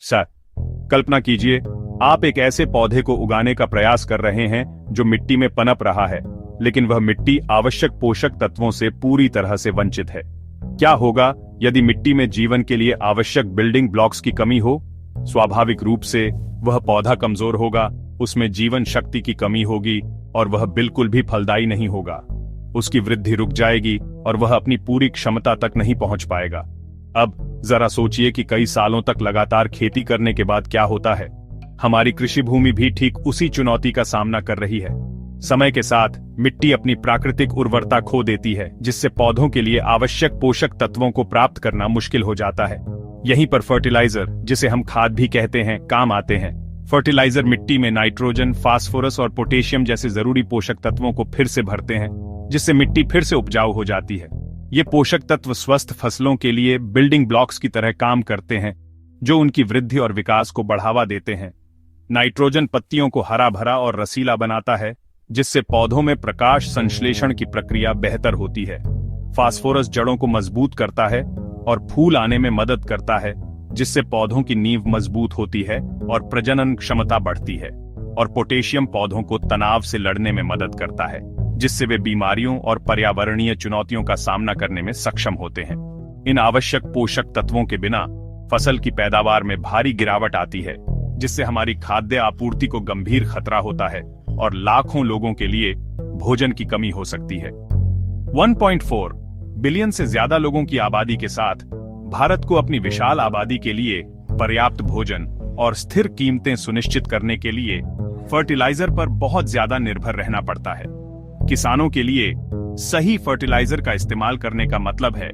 Sir, कल्पना कीजिए आप एक ऐसे पौधे को उगाने का प्रयास कर रहे हैं जो मिट्टी में पनप रहा है, लेकिन वह मिट्टी आवश्यक पोषक तत्वों से पूरी तरह से वंचित है। क्या होगा यदि मिट्टी में जीवन के लिए आवश्यक बिल्डिंग ब्लॉक्स की कमी हो? स्वाभाविक रूप से वह पौधा कमजोर होगा, उसमें जीवन शक्ति की कमी होगी और वह बिल्कुल भी फलदायी नहीं होगा। उसकी वृद्धि रुक जाएगी और वह अपनी पूरी क्षमता तक नहीं पहुंच पाएगा। अब जरा सोचिए कि कई सालों तक लगातार खेती करने के बाद क्या होता है। हमारी कृषि भूमि भी ठीक उसी चुनौती का सामना कर रही है। समय के साथ मिट्टी अपनी प्राकृतिक उर्वरता खो देती है, जिससे पौधों के लिए आवश्यक पोषक तत्वों को प्राप्त करना मुश्किल हो जाता है। यहीं पर फर्टिलाइजर, जिसे हम खाद भी कहते हैं, काम आते हैं। फर्टिलाइजर मिट्टी में नाइट्रोजन, फास्फोरस और पोटेशियम जैसे जरूरी पोषक तत्वों को फिर से भरते हैं, जिससे मिट्टी फिर से उपजाऊ हो जाती है। ये पोषक तत्व स्वस्थ फसलों के लिए बिल्डिंग ब्लॉक्स की तरह काम करते हैं, जो उनकी वृद्धि और विकास को बढ़ावा देते हैं। नाइट्रोजन पत्तियों को हरा भरा और रसीला बनाता है, जिससे पौधों में प्रकाश संश्लेषण की प्रक्रिया बेहतर होती है। फास्फोरस जड़ों को मजबूत करता है और फूल आने में मदद करता है, जिससे पौधों की नींव मजबूत होती है और प्रजनन क्षमता बढ़ती है। और पोटेशियम पौधों को तनाव से लड़ने में मदद करता है, जिससे वे बीमारियों और पर्यावरणीय चुनौतियों का सामना करने में सक्षम होते हैं। इन आवश्यक पोषक तत्वों के बिना फसल की पैदावार में भारी गिरावट आती है, जिससे हमारी खाद्य आपूर्ति को गंभीर खतरा होता है और लाखों लोगों के लिए भोजन की कमी हो सकती है। 1.4 बिलियन से ज्यादा लोगों की आबादी के साथ भारत को अपनी विशाल आबादी के लिए पर्याप्त भोजन और स्थिर कीमतें सुनिश्चित करने के लिए फर्टिलाइजर पर बहुत ज्यादा निर्भर रहना पड़ता है। किसानों के लिए सही फर्टिलाइजर का इस्तेमाल करने का मतलब है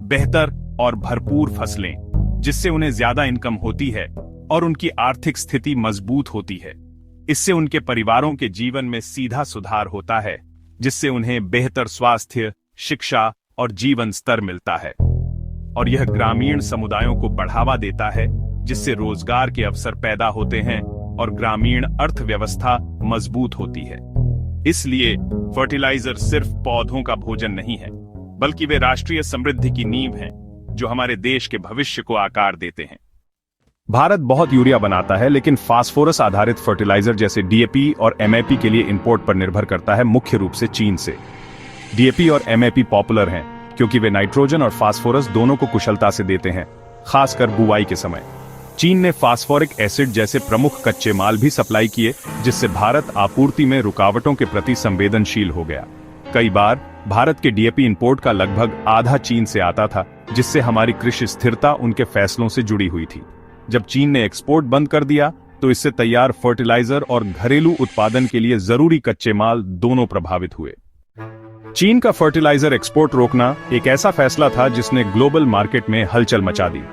बेहतर और भरपूर फसलें, जिससे उन्हें ज्यादा इनकम होती है और उनकी आर्थिक स्थिति मजबूत होती है। इससे उनके परिवारों के जीवन में सीधा सुधार होता है, जिससे उन्हें बेहतर स्वास्थ्य, शिक्षा और जीवन स्तर मिलता है। और यह ग्रामीण समुदायों को बढ़ावा देता है, जिससे रोजगार के अवसर पैदा होते हैं और ग्रामीण अर्थव्यवस्था मजबूत होती है। इसलिए फर्टिलाइजर सिर्फ पौधों का भोजन नहीं है, बल्कि वे राष्ट्रीय समृद्धि की नींव हैं, जो हमारे देश के भविष्य को आकार देते हैं। भारत बहुत यूरिया बनाता है, लेकिन फास्फोरस आधारित फर्टिलाइजर जैसे डीएपी और एमएपी के लिए इंपोर्ट पर निर्भर करता है, मुख्य रूप से चीन से। डीएपी और एमएपी पॉपुलर हैं क्योंकि वे नाइट्रोजन और फास्फोरस दोनों को कुशलता से देते हैं, खासकर बुवाई के समय। चीन ने फास्फोरिक एसिड जैसे प्रमुख कच्चे माल भी सप्लाई किए, जिससे भारत आपूर्ति में रुकावटों के प्रति संवेदनशील हो गया। कई बार भारत के डीएपी इंपोर्ट का लगभग आधा चीन से आता था, जिससे हमारी कृषि स्थिरता उनके फैसलों से जुड़ी हुई थी। जब चीन ने एक्सपोर्ट बंद कर दिया, तो इससे तैयार फर्टिलाइजर और घरेलू उत्पादन के लिए जरूरी कच्चे माल दोनों प्रभावित हुए। चीन का फर्टिलाइजर एक्सपोर्ट रोकना एक ऐसा फैसला था जिसने ग्लोबल मार्केट में हलचल मचा दी।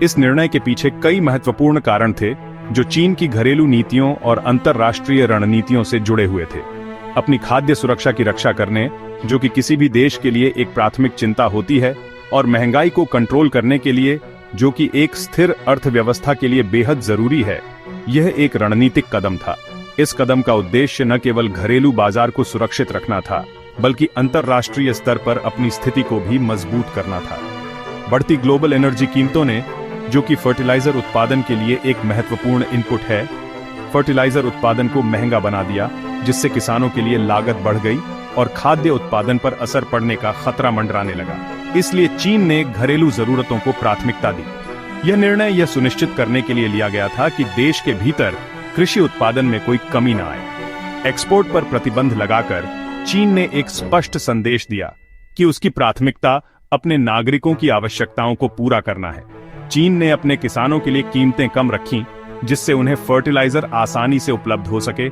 इस निर्णय के पीछे कई महत्वपूर्ण कारण थे, जो चीन की घरेलू नीतियों और अंतर्राष्ट्रीय रणनीतियों से जुड़े हुए थे। अपनी खाद्य सुरक्षा की रक्षा करने, जो कि किसी भी देश के लिए एक प्राथमिक चिंता होती है, और महंगाई को कंट्रोल करने के लिए, जो कि एक स्थिर अर्थव्यवस्था के लिए बेहद जरूरी है, यह एक रणनीतिक कदम था। इस कदम का उद्देश्य न केवल घरेलू बाजार को सुरक्षित रखना था, बल्कि अंतर्राष्ट्रीय स्तर पर अपनी स्थिति को भी मजबूत करना था। बढ़ती ग्लोबल एनर्जी कीमतों ने, जो कि फर्टिलाइजर उत्पादन के लिए एक महत्वपूर्ण इनपुट है, फर्टिलाइजर उत्पादन को महंगा बना दिया, जिससे किसानों के लिए लागत बढ़ गई और खाद्य उत्पादन पर असर पड़ने का खतरा मंडराने लगा। इसलिए चीन ने घरेलू जरूरतों को प्राथमिकता दी। यह निर्णय यह सुनिश्चित करने के लिए लिया गया था कि देश के भीतर कृषि उत्पादन में कोई कमी न आए। एक्सपोर्ट पर प्रतिबंध लगाकर चीन ने एक स्पष्ट संदेश दिया कि उसकी प्राथमिकता अपने नागरिकों की आवश्यकताओं को पूरा करना है। चीन ने अपने किसानों के लिए कीमतें कम रखीं, जिससे उन्हें फर्टिलाइजर आसानी से उपलब्ध हो सके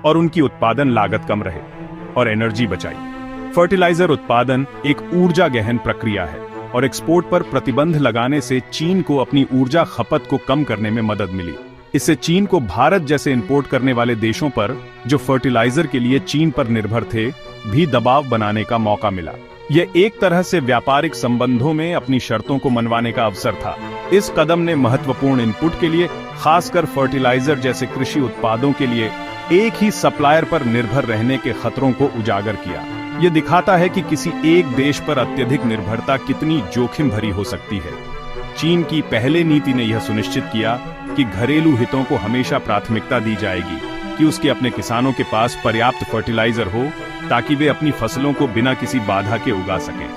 और उनकी उत्पादन लागत कम रहे, और एनर्जी बचाई। फर्टिलाइजर उत्पादन एक ऊर्जा गहन प्रक्रिया है, और एक्सपोर्ट पर प्रतिबंध लगाने से चीन को अपनी ऊर्जा खपत को कम करने में मदद मिली। इससे चीन को भारत जैसे इंपोर्ट करने वाले देशों पर, जो फर्टिलाइजर के लिए चीन पर निर्भर थे, भी दबाव बनाने का मौका मिला। यह एक तरह से व्यापारिक संबंधों में अपनी शर्तों को मनवाने का अवसर था। इस कदम ने महत्वपूर्ण इनपुट के लिए, खासकर फर्टिलाइजर जैसे कृषि उत्पादों के लिए, एक ही सप्लायर पर निर्भर रहने के खतरों को उजागर किया। यह दिखाता है कि किसी एक देश पर अत्यधिक निर्भरता कितनी जोखिम भरी हो सकती है। चीन की पहले नीति ने यह सुनिश्चित किया कि घरेलू हितों को हमेशा प्राथमिकता दी जाएगी, कि उसके अपने किसानों के पास पर्याप्त फर्टिलाइजर हो ताकि वे अपनी फसलों को बिना किसी बाधा के उगा सकें,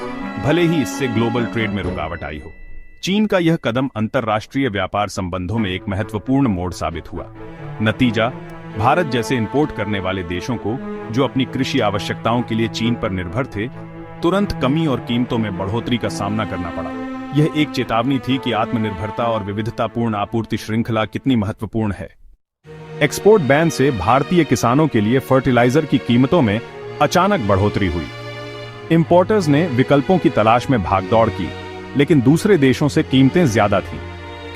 भले ही इससे ग्लोबल ट्रेड में रुकावट आई हो। चीन का यह कदम अंतर्राष्ट्रीय व्यापार संबंधों में एक महत्वपूर्ण मोड़ साबित हुआ। नतीजा, भारत जैसे इंपोर्ट करने वाले देशों को, जो अपनी कृषि आवश्यकताओं के लिए चीन पर निर्भर थे, तुरंत कमी और कीमतों में बढ़ोतरी का सामना करना पड़ा। यह एक चेतावनी थी कि आत्मनिर्भरता और विविधतापूर्ण आपूर्ति श्रृंखला कितनी महत्वपूर्ण है। एक्सपोर्ट बैन से भारतीय किसानों के लिए फर्टिलाइजर की कीमतों में अचानक बढ़ोतरी हुई। इंपोर्टर्स ने विकल्पों की तलाश में भागदौड़ की, लेकिन दूसरे देशों से कीमतें ज्यादा थीं।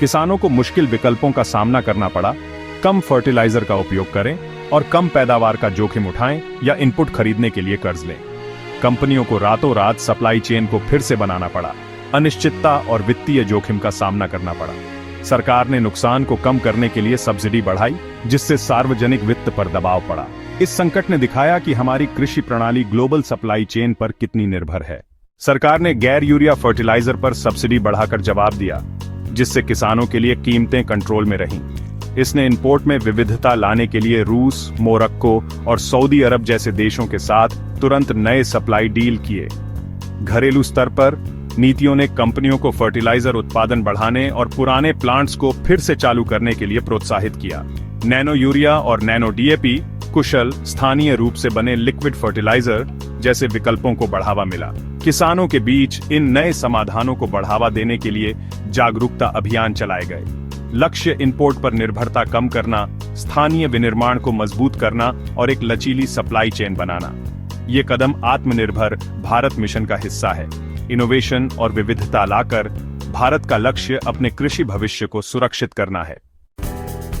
किसानों को मुश्किल विकल्पों का सामना करना पड़ा। कम फर्टिलाइजर का उपयोग करें और कम पैदावार का जोखिम उठाएं या इनपुट खरीदने के लिए कर्ज लें। कंपनियों को रातों रात सप्लाई चेन को फिर से बनाना पड़ा। अनिश्चितता और वित्तीय जोखिम का सामना करना पड़ा। सरकार ने नुकसान को कम करने के लिए सब्सिडी बढ़ाई, जिससे सार्वजनिक वित्त पर दबाव पड़ा। इस संकट ने दिखाया कि हमारी कृषि प्रणाली ग्लोबल सप्लाई चेन पर कितनी निर्भर है। सरकार ने गैर यूरिया फर्टिलाइजर पर सब्सिडी बढ़ाकर जवाब दिया, जिससे किसानों के लिए कीमतें कंट्रोल में रहीं। इसने इंपोर्ट में विविधता लाने के लिए रूस, मोरक्को और सऊदी अरब जैसे देशों के साथ तुरंत नए सप्लाई डील किए। घरेलू स्तर पर नीतियों ने कंपनियों को फर्टिलाइजर उत्पादन बढ़ाने और पुराने प्लांट्स को फिर से चालू करने के लिए प्रोत्साहित किया। नैनो यूरिया और नैनो डीएपी, कुशल स्थानीय रूप से बने लिक्विड फर्टिलाइजर जैसे विकल्पों को बढ़ावा मिला। किसानों के बीच इन नए समाधानों को बढ़ावा देने के लिए जागरूकता अभियान चलाए गए। लक्ष्य इंपोर्ट पर निर्भरता कम करना, स्थानीय विनिर्माण को मजबूत करना और एक लचीली सप्लाई चेन बनाना। ये कदम आत्मनिर्भर भारत मिशन का हिस्सा है। इनोवेशन और विविधता लाकर भारत का लक्ष्य अपने कृषि भविष्य को सुरक्षित करना है।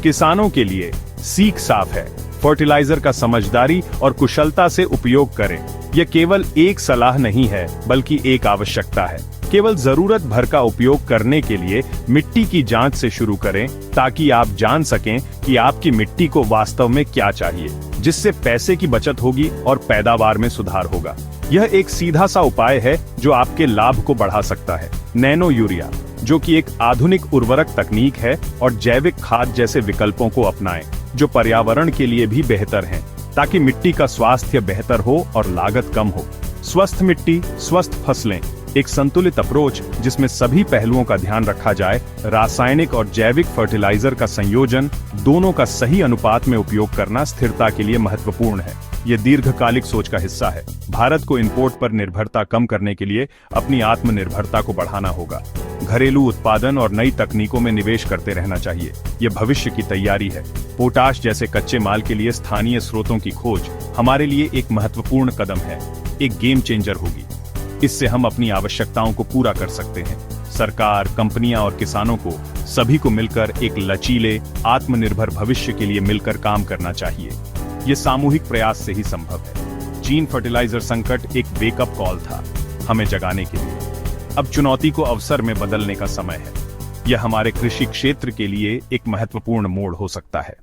किसानों के लिए सीख साफ है, फर्टिलाइजर का समझदारी और कुशलता से उपयोग करें। यह केवल एक सलाह नहीं है, बल्कि एक आवश्यकता है। केवल जरूरत भर का उपयोग करने के लिए मिट्टी की जांच से शुरू करें, ताकि आप जान सकें कि आपकी मिट्टी को वास्तव में क्या चाहिए, जिससे पैसे की बचत होगी और पैदावार में सुधार होगा। यह एक सीधा सा उपाय है जो आपके लाभ को बढ़ा सकता है। नैनो यूरिया, जो कि एक आधुनिक उर्वरक तकनीक है, और जैविक खाद जैसे विकल्पों को अपनाएं, जो पर्यावरण के लिए भी बेहतर हैं, ताकि मिट्टी का स्वास्थ्य बेहतर हो और लागत कम हो। स्वस्थ मिट्टी, स्वस्थ फसलें, एक संतुलित अप्रोच जिसमें सभी पहलुओं का ध्यान रखा जाए। रासायनिक और जैविक फर्टिलाइजर का संयोजन, दोनों का सही अनुपात में उपयोग करना स्थिरता के लिए महत्वपूर्ण है। ये दीर्घकालिक सोच का हिस्सा है। भारत को इंपोर्ट पर निर्भरता कम करने के लिए अपनी आत्मनिर्भरता को बढ़ाना होगा। घरेलू उत्पादन और नई तकनीकों में निवेश करते रहना चाहिए। ये भविष्य की तैयारी है। पोटाश जैसे कच्चे माल के लिए स्थानीय स्रोतों की खोज हमारे लिए एक महत्वपूर्ण कदम है, एक गेम चेंजर होगी। इससे हम अपनी आवश्यकताओं को पूरा कर सकते हैं। सरकार, कंपनियां और किसानों को सभी को मिलकर एक लचीले, आत्मनिर्भर भविष्य के लिए मिलकर काम करना चाहिए। ये सामूहिक प्रयास से ही संभव है। चीन फर्टिलाइजर संकट एक वेकअप कॉल था, हमें जगाने के लिए। अब चुनौती को अवसर में बदलने का समय है। यह हमारे कृषि क्षेत्र के लिए एक महत्वपूर्ण मोड़ हो सकता है।